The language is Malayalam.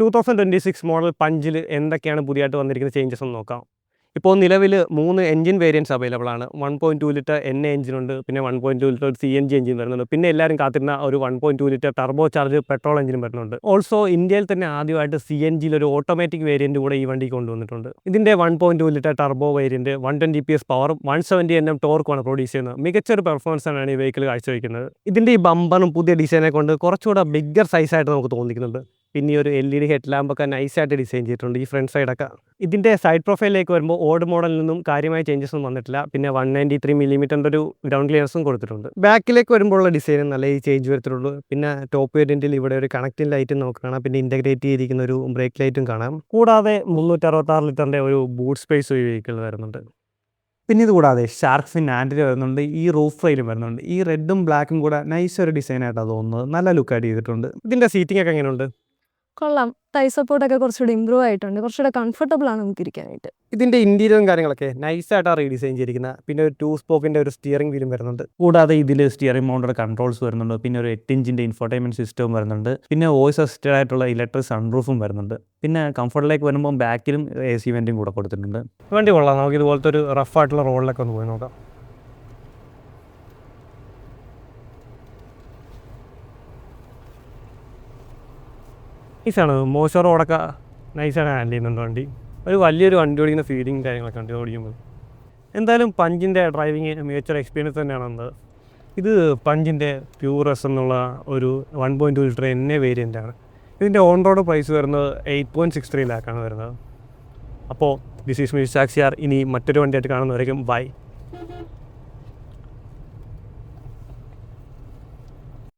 2026 മോഡൽ പഞ്ചിൽ എന്തൊക്കെയാണ് പുതിയതായിട്ട് വന്നിരിക്കുന്ന ചേഞ്ചസ് എന്ന് നോക്കാം. ഇപ്പോൾ നിലവിൽ 3 എഞ്ചിൻ വേരിയൻറ്റ്സ് അവൈലബിൾ ആണ്. 1.2 ലിറ്റർ എൻ എഞ്ചിനുണ്ട്, പിന്നെ 1.2 ലിറ്റർ CNG എഞ്ചിൻ വരുന്നുണ്ട്, പിന്നെ എല്ലാവരും കാത്തിരുന്ന ഒരു 1.2 ലിറ്റർ ടർബോ ചാർജ് പെട്രോൾ എഞ്ചിനും വരുന്നുണ്ട്. ഓൾസോ ഇന്ത്യയിൽ തന്നെ ആദ്യമായിട്ട് CNGയിൽ ഒരു ഓട്ടോമാറ്റിക് വേരിയൻറ്റ് കൂടെ ഈ വണ്ടി കൊണ്ടുവന്നിട്ടുണ്ട്. ഇതിൻ്റെ 1.2 ലിറ്റർ ടർബോ വേരിയൻറ്റ് 120 PS പവറും 170 Nm ടോർക്കുമാണ് പ്രൊഡ്യൂസ് ചെയ്യുന്നത്. മികച്ചൊരു പെർഫോമൻസാണ് ഈ വെഹിക്കിൾ കാഴ്ചവെക്കുന്നത്. ഇതിൻ്റെ ഈ ബമ്പറും പുതിയ ഡിസൈനെ കൊണ്ട് കുറച്ചുകൂടെ ബിഗ്ഗർ സൈസായിട്ട് നമുക്ക് തോന്നിക്കുന്നുണ്ട്. പിന്നെ ഈ ഒരു LED ഹെഡ് ലാമ്പൊക്കെ നൈസായിട്ട് ഡിസൈൻ ചെയ്തിട്ടുണ്ട് ഈ ഫ്രണ്ട് സൈഡൊക്കെ. ഇതിൻ്റെ സൈഡ് പ്രൊഫൈലിലേക്ക് വരുമ്പോൾ ഓൾഡ് മോഡലിൽ നിന്നും കാര്യമായ ചേഞ്ചസ് ഒന്നും വന്നിട്ടില്ല. പിന്നെ 193 മില്ലിമീറ്ററിൻ്റെ ഒരു ഗ്രൗണ്ട് ക്ലിയറൻസും കൊടുത്തിട്ടുണ്ട്. ബാക്കിലേക്ക് വരുമ്പോഴുള്ള ഡിസൈനും നല്ല ഈ ചേഞ്ച് വരുത്തുള്ളൂ. പിന്നെ ടോപ്പ് വേരിയൻറ്റിൽ ഇവിടെ ഒരു കണക്റ്റിംഗ് ലൈറ്റും നമുക്ക് കാണാം. പിന്നെ ഇൻ്റഗ്രേറ്റ് ചെയ്തിരിക്കുന്ന ഒരു ബ്രേക്ക് ലൈറ്റും കാണാം. കൂടാതെ 366 ലിറ്ററിൻ്റെ ഒരു ബൂട്ട് സ്പേസ് ഈ വെഹിക്കിൾ വരുന്നുണ്ട്. പിന്നെ ഇത് കൂടാതെ ഷാർക്ക് ഫിൻ ആൻഡിൽ വരുന്നുണ്ട്, ഈ റൂഫ് റെയിലും വരുന്നുണ്ട്. ഈ റെഡും ബ്ലാക്കും കൂടെ നൈസ് ഒരു ഡിസൈനായിട്ടാണ് തോന്നുന്നത്. നല്ല ലുക്കായിട്ട് ചെയ്തിട്ടുണ്ട്. ഇതിൻ്റെ സീറ്റിംഗ് ഒക്കെ എങ്ങനെയുണ്ട്? കൊള്ളാം. തൈ സപ്പോർട്ടൊക്കെ കുറച്ചുകൂടി ഇമ്പ്രൂവ് ആയിട്ടുണ്ട്. കുറച്ചുകൂടെ കംഫർട്ടബിൾ ആണ് നമുക്ക് ഇരിക്കാനായിട്ട്. ഇതിൻ്റെ ഇൻറ്റീരിയറും കാര്യങ്ങളൊക്കെ നൈസായിട്ടാണ് റീഡിസൈൻ ചെയ്തിരിക്കുന്നത്. പിന്നെ ഒരു 2 സ്പോക്കിൻ്റെ ഒരു സ്റ്റിയറിംഗ് വീലും വരുന്നുണ്ട്. കൂടാതെ ഇതിൽ സ്റ്റിയറിംഗ് മൗണ്ടഡ് കൺട്രോൾസ് വരുന്നുണ്ട്. പിന്നെ ഒരു 8 ഇഞ്ചിൻ്റെ ഇൻഫോർടൈൻമെൻറ്റ് സിസ്റ്റവും വരുന്നുണ്ട്. പിന്നെ വോയിസ് അസിസ്റ്റഡ് ആയിട്ടുള്ള ഇലക്ട്രിക് സൺറൂഫും വരുന്നുണ്ട്. പിന്നെ കംഫർട്ടിലേക്ക് വരുമ്പോൾ ബാക്കിലും AC വെൻറ്റും കൂടെ കൊടുത്തിട്ടുണ്ട്. വണ്ടി കൊള്ളാം. നമുക്ക് ഇതുപോലത്തെ ഒരു റഫായിട്ടുള്ള റോഡിലൊക്കെ ഒന്ന് പോയി നോക്കാം. നൈസാണ്. മോശം റോഡൊക്കെ നൈസാണ് ഹാൻഡിൽ ചെയ്യുന്നുണ്ട് വണ്ടി. ഒരു വലിയൊരു വണ്ടി ഓടിക്കുന്ന ഫീലിംഗ് കാര്യങ്ങളൊക്കെ ഉണ്ട് ഓടിക്കുമ്പോൾ. എന്തായാലും പഞ്ചിൻ്റെ ഡ്രൈവിങ് മികച്ചൊരു എക്സ്പീരിയൻസ് തന്നെയാണ് വന്നത്. ഇത് പഞ്ചിൻ്റെ പ്യൂർ എസ് എന്നുള്ള ഒരു 1.2 ലിറ്റർ NA വേരിയൻ്റാണ്. ഇതിൻ്റെ ഓൺ റോഡ് പ്രൈസ് വരുന്നത് 8.63 ലാക്കാണ് വരുന്നത്. അപ്പോൾ ദിസ് ഈസ് മീ സാക്സിയാർ. ഇനി മറ്റൊരു വണ്ടിയായിട്ട് കാണുന്നവരേക്കും ബൈ.